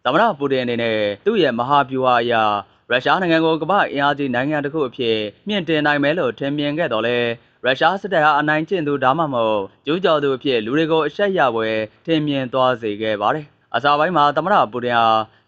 သမ္မတပူတင်အနေနဲ့သူ့ရဲ့မဟာဗျူဟာအရရုရှားနိုင်ငံကိုကမ္ဘာအင်အားကြီးနိုင်ငံတစ်ခုအဖြစ်မြင့်တင်နိုင်မယ်လို့ထင်မြင်ခဲ့တော်လဲရုရှားစစ်တပ်ဟာအနိုင်ကျင့်သူဒါမှမဟုတ်ကျူးကျော်သူအဖြစ်လူတွေကိုအရှက်ရပွဲထင်မြင်သွားစေခဲ့ပါတယ်။အစပိုင်းမှာသမ္မတပူတင်ဟ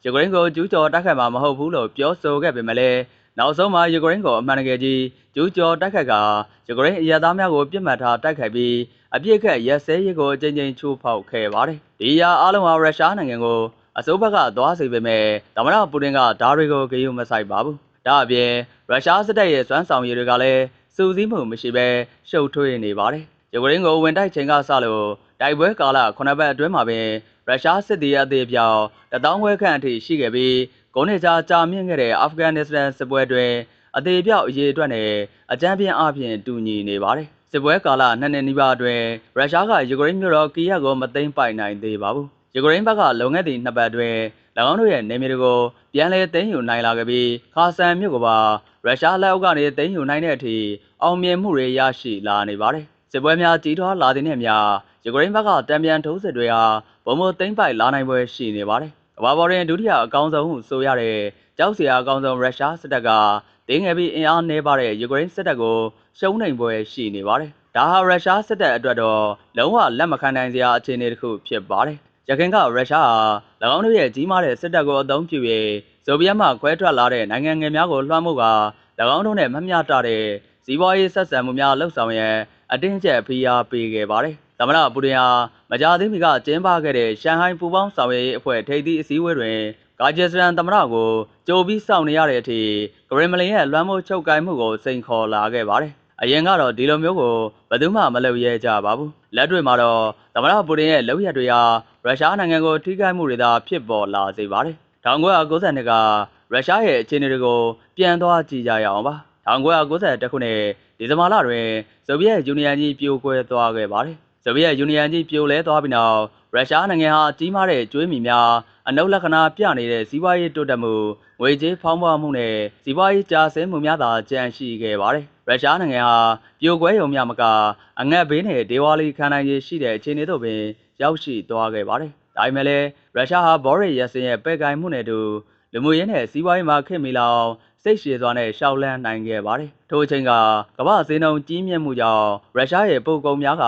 ာယူကရိန်းကိုကျူးကျော်တိုက်ခိုက်မှာမဟုတ်ဘူးလို့ပြောဆိုခဲ့ပေမဲ့လည်းနောက်ဆုံးမှာယူကရိန်းကိုအမှန်တကယ်ကြီးကျူးကျော်တိုက်ခိုက်ကယူကရိန်းအရသားများကိုပြစ်မှတ်ထားတိုက်ခိုက်ပြီးအပြစ်ခတ်ရက်စဲရေးကိုအကြိမ်ကြိမ်ချိုးဖောက်ခဲ့ပါတယ်။ဒီအရာအလုံးဟာရုရှားနိုင်ငံကိုအစိုးဘက်ကသွားစေပေမဲ့သမ္မတပူတင်ကဓာတွေကိုဂရုမစိုက်ပါဘူး။ဒါအပြင်ရုရှားစစ်တပ်ရဲ့စွမ်းဆောင်ရည်တွေကလည်းစူးစီးမှုမရှိဘဲရှုပ်ထွေးနေပါတယ်။ယူကရိန်းကိုဝင်တိုက်ချိန်ကစလို့တိုက်ပွဲကာလ9ပတ်အတွင်းမှာပင်ရုရှားစစ်သည်အသေးပြောင်1000ခွဲခန့်အထိရှိခဲ့ပြီး9နှစ်ကြာမြင့်ခဲ့တဲ့အာဖဂန်နစ္စတန်စစ်ပွဲတွင်အသေးပြောင်အရေးအတွက်နဲ့အကြမ်းပြင်းအပြင်တူညီနေပါတယ်။စစ်ပွဲကာလ2နှစ်နီးပါးအတွင်းရုရှားကယူကရိန်းမြို့တော်ကီယက်ကိုမသိမ်းပိုက်နိုင်သေးပါဘူး။ယူကရိန်းဘက်ကလုံခဲ့သည့်2ပတ်အတွင်း၎င်းတို့ရဲ့နေမြေတွေကိုပြန်လည်သိမ်းယူနိုင်လာခဲ့ပြီးခါဆန်မြို့ကပါရုရှားလက်အောက်ကနေသိမ်းယူနိုင်တဲ့အထိအောင်မြင်မှုတွေရရှိလာနေပါတယ်။စစ်ပွဲများကြီးထွားလာတဲ့နေ့များယူကရိန်းဘက်ကတံပြန်ထိုးစစ်တွေဟာဘုံမသိမ်းပိုက်လာနိုင်ပွဲရှိနေပါတယ်။ကမ္ဘာပေါ်တွင်ဒုတိယအကောင်းဆုံးဟုဆိုရတဲ့ကြောက်စရာအကောင်းဆုံးရုရှားစစ်တပ်ကတင်းငယ်ပြီးအင်အားနည်းပါတဲ့ယူကရိန်းစစ်တပ်ကိုရှုံးနိမ့်ပွဲရှိနေပါတယ်။ဒါဟာရုရှားစစ်တပ်အတွက်တော့လုံးဝလက်မခံနိုင်စရာအခြေအနေတစ်ခုဖြစ်ပါတယ်။ရခိုင်ကရုရှားဟာ၎င်းတို့ရဲ့ကြီးမားတဲ့စစ်တပ်ကိုအသုံးပြု၍ဆိုဗီယက်မှခွဲထွက်လာတဲ့နိုင်ငံငယ်များကိုလွှမ်းမိုးကာ၎င်းတို့နဲ့မမျှတတဲ့စီးပွားရေးဆက်ဆံမှုများလှုပ်ဆောင်ရန်အတင်းကျပ်ဖိအားပေးခဲ့ပါတယ်။သမ္မတပူတင်ဟာမကြာသေးမီကကျင်းပခဲ့တဲ့ရှန်ဟိုင်းပူးပေါင်းဆောင်ရွက်ရေးအဖွဲ့ထိပ်သီးအစည်းအဝေးတွင်ကာဂျစ္စတန်သမ္မတကိုကြိုပြီးစောင့်နေရတဲ့အထိဂရမလင်ရဲ့လွှမ်းမိုးချုပ်ကိုင်မှုကိုစိန်ခေါ်လာခဲ့ပါတယ်။အရင်ကတော့ဒီလိုမျိုးကိုဘယ်သူမှမလုပ်ရဲကြပါဘူး။လက်တွေ့မှာတော့သမ္မတပူတင်ရဲ့လုပ်ရက်တွေဟာရုရှားနိုင်ငံကိုထိခိုက်မှုတွေသာဖြစ်ပေါ်လာစေပါတယ်။1992ကရုရှားရဲ့အခြေအနေတွေကိုပြန်သွားကြည့်ကြရအောင်ပါ။1991ခုနှစ်ဒီဇင်ဘာလတွင်ဆိုဗီယက်ယူနီယံကြီးပြိုကွဲသွားခဲ့ပါတယ်။ဆိုဗီယက်ယူနီယံကြီးပြိုလဲသွားပြီးနောက်ရုရှားနိုင်ငံဟာကြီးမားတဲ့ကျွေးမီများအနုလက္ခဏာပြနေတဲ့စီးပွားရေးတိုးတက်မှုငွေကြေးဖောင်းပွားမှုနဲ့စီးပွားရေးကျဆင်းမှုများသာကျန်ရှိခဲ့ပါတယ်။ရုရှားနိုင်ငံဟာပြိုကွဲရုံများမကအငတ်ဘေးနဲ့ဒေဝါလီခံနိုင်ရရှိတဲ့အခြေအနေတို့ပင်ရောက်ရှိသွားခဲ့ပါတယ်။ဒါပေမဲ့လည်းရုရှားဟာဘော်ရစ်ရက်စင်ရဲ့ပဲ့ကိုင်မှုနဲ့တူလူမှုရေးနဲ့စီးပွားရေးမှာခင်မီလောက်စိတ်ရှည်စွာနဲ့ရှောက်လန်းနိုင်ခဲ့ပါတယ်။ထို့အချိန်ကကမ္ဘာဈေးနှုန်းကြီးမြင့်မှုကြောင့်ရုရှားရဲ့ပို့ကုန်များက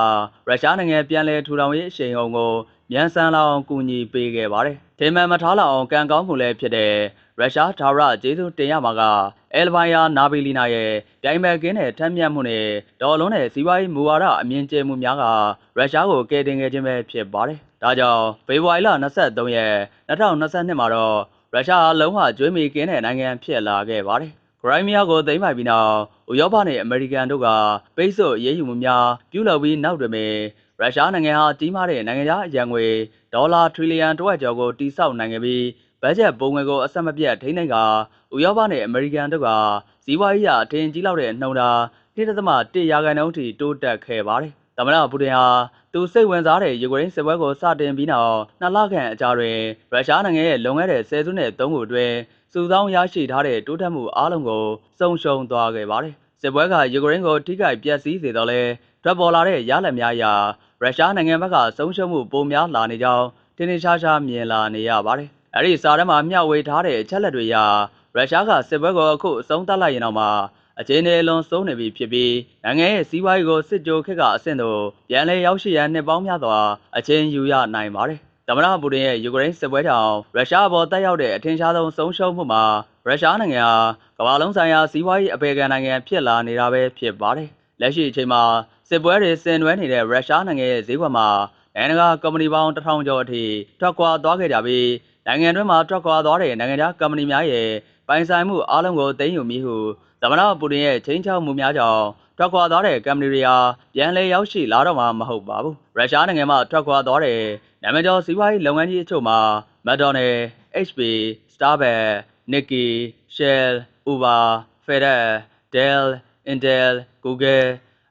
ရုရှားနိုင်ငံပြန်လည်ထူထောင်ရေးအရှိန်အဟုန်ကိုမြန်ဆန်လာအောင်ကူညီပေးခဲ့ပါတယ်။ထေမှန်မထားလောက်အောင်ကံကောင်းမှုလည်းဖြစ်တဲ့ရုရှားဒါရကျေးဇူးတင်ရမှာကအဲလ်ဘိုင်ယာနာဘီလီနာရဲ့ပြိုင်မဲ့ကင်းတဲ့ထက်မြက်မှုနဲ့ဒေါ်လုံးနဲ့စီးပွားရေးမူဝါဒအမြင့်ကျယ်မှုများကရုရှားကိုကယ်တင်ခဲ့ခြင်းပဲဖြစ်ပါတယ်။ဒါကြောင့်ဖေဖော်ဝါရီလ23ရက်2022မှာတော့ရုရှားဟာလုံးဝကျွေးမီကင်းတဲ့နိုင်ငံဖြစ်လာခဲ့ပါတယ်။ခရိုင်းမီးယားကိုသိမ်းပိုက်ပြီးနောက်ဥရောပနဲ့အမေရိကန်တို့ကပိတ်ဆို့ရေးယူမှုများပြုလုပ်ပြီးနောက်တွင်ရုရှားနိုင်ငံဟာကြီးမားတဲ့နိုင်ငံခြားအရန်ငွေဒေါ်လာထရီလီယံတစ်ဝက်ကျော်ကိုတိစောက်နိုင်ခဲ့ပြီးဘတ်ဂျက်ပုံငွေကိုအဆက်မပြတ်ထိန်းသိမ်းကာဥရောပနဲ့အမေရိကန်တို့ကစီးပွားရေးအထင်ကြီးလောက်တဲ့နှုန်းထား1.1%ထိတိုးတက်ခဲ့ပါတယ်။သမ္မတပူတင်ဟာသူစိတ်ဝင်စားတဲ့ယူကရိန်းစစ်ပွဲကိုစတင်ပြီးနောက်2လခန့်အကြာတွင်ရုရှားနိုင်ငံရဲ့လွန်ခဲ့တဲ့10စုနှစ်3ခုအတွင်းစုဆောင်းရရှိထားတဲ့တိုးတက်မှုအားလုံးကိုဆုံးရှုံးသွားခဲ့ပါတယ်။စစ်ပွဲကယူကရိန်းကိုထိခိုက်ပျက်စီးစေတော့လဲထွက်ပေါ်လာတဲ့ရလဒ်များအရရုရှားနိုင်ငံဘက်ကဆုံးရှုံးမှုပိုများလာနေကြောင်းထင်ထင်ရှားရှားမြင်လာနေရပါတယ်။အဲဒီစာတမ်းမှာမျှဝေထားတဲ့အချက်လက်တွေအရရုရှားကစစ်ပွဲကိုအခုအဆုံးသတ်လိုက်ရင်တော့မှအခြေအနေအလွန်ဆုံးနေပြီဖြစ်ပြီးနိုင်ငံရဲ့စီးပွားရေးကိုစစ်ကြိုခက်ကအဆင့်သို့ပြန်လည်ရောက်ရှိရန်နှစ်ပေါင်းများစွာအချိန်ယူရနိုင်ပါတယ်။သမ္မတပူတင်ရဲ့ယူကရိန်းစစ်ပွဲကြောင့်ရုရှားအပေါ်တက်ရောက်တဲ့အထင်ရှားဆုံးဆုံးရှုံးမှုမှာရုရှားနိုင်ငံဟာကမ္ဘာလုံးဆိုင်ရာစီးပွားရေးအပေခံနိုင်ငံဖြစ်လာနေတာပဲဖြစ်ပါတယ်။လက်ရှိအချိန်မှာစစ်ပွဲတွေဆင်နွှဲနေတဲ့ရုရှားနိုင်ငံရဲ့ဈေးကွက်မှာနိုင်ငံတကာကုမ္ပဏီပေါင်း1000ကျော်အထိထွက်ခွာသွားခဲ့ကြပြီးနိုင်ငံတွင်းမှာထွက်ခွာသွားတဲ့နိုင်ငံခြားကုမ္ပဏီများရဲ့ပိုင်ဆိုင်မှုအားလုံးကိုသိမ်းယူမည်ဟုသမ္မတပူတင်ရဲ့ချိန်ချောက်မှုများကြောင့်ထွက်ခွာသွားတဲ့ကုမ္ပဏီတွေဟာပြန်လည်ရောက်ရှိလာတော့မှာမဟုတ်ပါဘူး။ရုရှားနိုင်ငံမှာထွက်ခွာသွားတဲ့နာမည်ကျော်စီးပွားရေးလုပ်ငန်းကြီးအချို့မှာ McDonald, HP, Starbucks, Nike, Shell, Uber, FedEx, Dell, Intel, Google,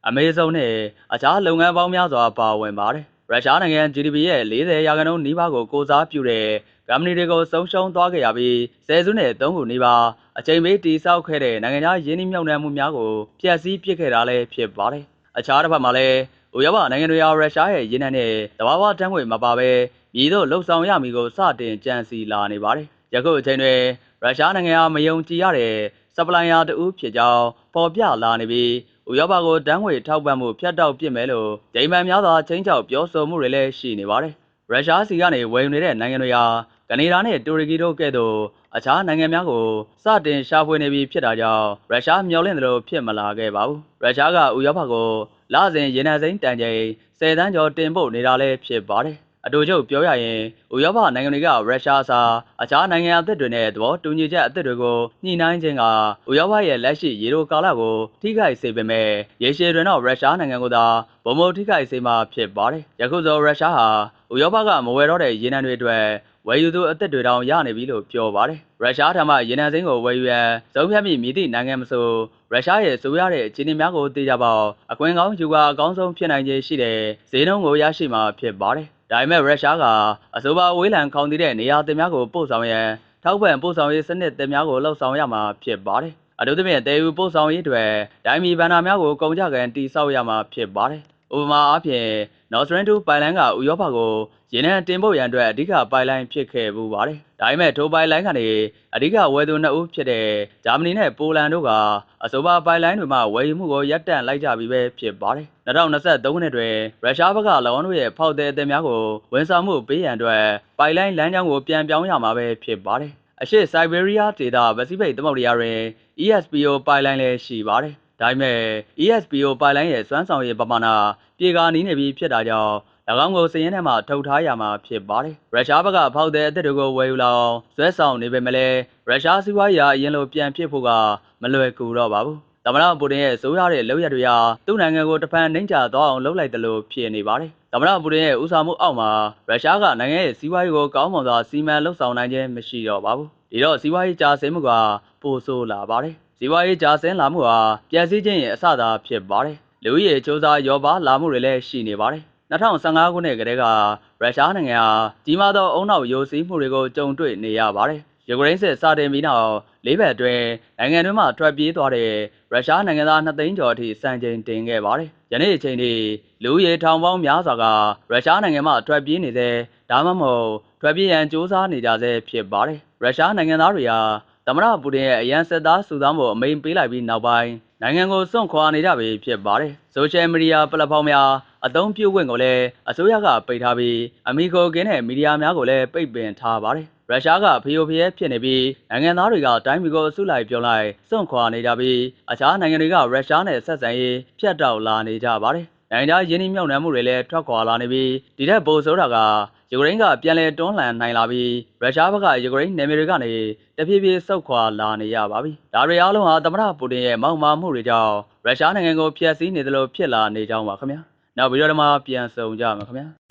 Amazon နဲ့အခြားလုပ်ငန်းပေါင်းများစွာပါဝင်ပါတယ်။ရုရှားနိုင်ငံ GDP ရဲ့40%နီးပါးကိုကိုစားပြုတဲ့ကုမ္ပဏီတွေကိုဆုံးရှုံးသွားခဲ့ရပြီး10စုနဲ့3ခုနီးပါးအချိန်ပေးတိစောက်ခဲ့တဲ့နိုင်ငံခြားယင်းနှိမ့်မြုပ်နှံမှုများကိုဖျက်ဆီးပစ်ခဲ့တာလည်းဖြစ်ပါတယ်။အခြားတစ်ဖက်မှာလည်းဥရောပနိုင်ငံတွေဟာရုရှားရဲ့ရင်းနှံတဲ့သဘာဝဓာတ်ငွေမပါဘဲ ပြည်သို့လှုပ်ဆောင်ရမည်ကိုစတင်ကြံစီလာနေပါတယ်။ယခုအချိန်တွင်ရုရှားနိုင်ငံအားမယုံကြည်ရတဲ့စပလိုင်ယာတဦးဖြစ်ကြောင်းပေါ်ပြလာနေပြီးဥရောပကိုတန်းငွေထောက်ပံ့မှုဖြတ်တောက်ပစ်မယ်လို့ဂျိမ်းမန်များစွာချင်းချောက်ပြောဆိုမှုတွေလည်းရှိနေပါတယ်။ရုရှားစီကနေဝယ်ယူနေတဲ့နိုင်ငံတွေဟာကနေဒါနဲ့တူရကီတို့ကဲ့သို့အခြားနိုင်ငံများကိုစတင်ရှာဖွေနေပြီးဖြစ်တာကြောင့်ရုရှားမျှော်လင့်သလိုဖြစ်မလာခဲ့ပါဘူး။ရုရှားကဥရောပကိုလစဉ်ရေနံစိမ်းတန်ချိန်10 သန်းကျော်တင်ပို့နေတာလည်းဖြစ်ပါတယ်။အတူချုပ်ပြောရရင်ဥရောပနိုင်ငံတွေကရုရှားအစားအခြားနိုင်ငံအသစ်တွေနဲ့သဘောတူညီချက်အသစ်တွေကိုညှိနှိုင်းခြင်းကဥရောပရဲ့လက်ရှိရေတိုကာလကိုထိခိုက်စေပေမဲ့ရေရှည်တွင်တော့ရုရှားနိုင်ငံကိုသာဗမိုထိခိုက်စေမှာဖြစ်ပါတယ်။ယခုဆိုရုရှားဟာဥရောပကမဝယ်တော့တဲ့ရေနံတွေအတွက်ဝယ်ယူသူအသစ်တွေတောင်ရနေပြီလို့ပြောပါတယ်။ရုရှားထံမှရေနံစိမ်းကိုဝယ်ယူရန်သုံးဖြတ်မိမည်သည့်နိုင်ငံမဆိုရုရှားရဲ့ဆိုရတဲ့အခြေအနေများကိုသိကြပေါအခွင့်ကောင်းယူကအကောင်းဆုံးဖြစ်နိုင်ခြေရှိတဲ့ဈေးနှုန်းကိုရရှိမှာဖြစ်ပါတယ်။ဒါပေမဲ့ရုရှားကအဆိုပါဝေးလံခေါင်တည်တဲ့နေရာတင်များကိုပို့ဆောင်ရန်ထောက်ပံ့ပို့ဆောင်ရေးစနစ်တင်များကိုလှုပ်ဆောင်ရမှာဖြစ်ပါတယ်။အထူးသဖြင့်တည်ယူပို့ဆောင်ရေးတွေဒိုင်မီဘဏ္ဍာများကိုကုန်ကြကန်တိစောက်ရမှာဖြစ်ပါတယ်။ဥပမာအားဖြင့် Nord Stream 2 ပိုင်လိုင်းကဥရောပကိုရေနံတင်ပို့ရန်အတွက်အဓိကပိုင်လိုင်းဖြစ်ခဲ့ပူပါတယ်။ဒါပေမဲ့ထိုပိုင်လိုင်းကနေအဓိကဝယ်သူ2ဦးဖြစ်တဲ့ဂျာမနီနဲ့ပိုလန်တို့ကအဆိုပါပိုင်လိုင်းတွေမှဝယ်ယူမှုကိုရပ်တန့်လိုက်ကြပြီးပဲဖြစ်ပါတယ်။2023ခုနှစ်တွင်ရုရှားဘက်က၎င်းတို့ရဲ့ဖောက်သည်အသစ်များကိုဝန်ဆောင်မှုပေးရန်အတွက်ပိုင်လိုင်းလမ်းကြောင်းကိုပြန်ပြောင်းရမှာပဲဖြစ်ပါတယ်။အရှေ့ဆိုင်ဘေးရီးယားဒေသပစိဖိတ်သမုဒ္ဒရာတွင် ESPO ပိုင်လိုင်းလည်းရှိပါတယ်။ဒါပေမဲ့ ESPO ပိုင်လိုင်းရဲ့စွမ်းဆောင်ရည်ပမာဏပြေကာနီးနေပြီးဖြစ်တာကြောင့်၎င်းကိုစည်ရင်းထဲမှာထုတ်ထားရမှာဖြစ်ပါတယ်။ရုရှားဘက်ကဖောက်တဲ့အသစ်တွေကိုဝယ်ယူလာအောင်ဆွဲဆောင်နေပေမဲ့လည်းရုရှားစီးပွားရေးအရင်လိုပြန်ဖြစ်ဖို့ကမလွယ်ကူတော့ပါဘူး။သမ္မတပူတင်ရဲ့ဆိုးရတဲ့လုပ်ရက်တွေဟာသူ့နိုင်ငံကိုတဖန်နှိမ့်ချသွားအောင်လုပ်လိုက်တယ်လို့ဖြစ်နေပါတယ်။သမ္မတပူတင်ရဲ့ဦးဆောင်မှုအောက်မှာရုရှားကနိုင်ငံရဲ့စီးပွားရေးကိုကောင်းမွန်စွာစီမံလှုပ်ဆောင်နိုင်ခြင်းမရှိတော့ပါဘူး။ဒီတော့စီးပွားရေးကျဆင်းမှုကပိုဆိုးလာပါတယ်။စီးပွားရေးကျဆင်းလာမှုဟာပျက်စီးခြင်းရဲ့အစသာဖြစ်ပါတယ်။လူဦးရေစ조사ရောပါလာမှုတွေလည်းရှိနေပါတယ်။2015ခုနှစ်ကတည်းကရုရှားနိုင်ငံဟာကြီးမားသောအုံနောက်ယိုစီးမှုတွေကိုကြုံတွေ့နေရပါတယ်။ယူကရိန်းစစ်စတင်ပြီးနောက်၄ဘက်အတွင်းနိုင်ငံတွင်းမှထွက်ပြေးသွားတဲ့ရုရှားနိုင်ငံသား2 သိန်းကျော်အထိစံချိန်တင်ခဲ့ပါတယ်။ယနေ့အချိန်ထိလူဦးရေထောင်ပေါင်းများစွာကရုရှားနိုင်ငံမှထွက်ပြေးနေသေးဒါမှမဟုတ်ထွက်ပြေးရန်စ조사နေကြဆဲဖြစ်ပါတယ်။ရုရှားနိုင်ငံသားတွေဟာသမ္မတပူတင်ရဲ့အရန်စစ်သားစုဆောင်းဖို့အမိန့်ပေးလိုက်ပြီးနောက်ပိုင်းနိုင်ငံကိုစွန့်ခွာနေကြပြီဖြစ်ပါတယ်။ဆိုရှယ်မီဒီယာပလက်ဖောင်းများအသုံးပြုခွင့်ကိုလည်းအစိုးရကပိတ်ထားပြီးအမီကိုကင်းတဲ့မီဒီယာများကိုလည်းပိတ်ပင်ထားပါတယ်။ရုရှားကဖျို့ဖျဲဖြစ်နေပြီးနိုင်ငံသားတွေကတိုင်းပြည်ကိုအစုလိုက်ပြောင်းလိုက်စွန့်ခွာနေကြပြီးအခြားနိုင်ငံတွေကရုရှားနဲ့ဆက်ဆံရေးဖြတ်တောက်လာနေကြပါတယ်။နိုင်ငံခြားယင်းနှိမ့်မြုပ်နှံမှုတွေလည်းထွက်ခွာလာနေပြီးဒီထက်ပိုဆိုးတာကယူကရိန်းကပြန်လည်တွန်းလှန်နိုင်လာပြီးရုရှားဘက်ကယူကရိန်းနယ်မြေတွေကနေတဖြည်းဖြည်းဆုတ်ခွာလာနေရပါပြီ။ဒါတွေအားလုံးဟာသမ္မတပူတင်ရဲ့မောက်မာမှုတွေကြောင့်ရုရှားနိုင်ငံကိုဖျက်ဆီးနေသလိုဖြစ်လာနေကြောင်းပါခင်ဗျာ။နောက်ဗီဒီယိုမှာပြန်ဆုံကြမှာခင်ဗျာ။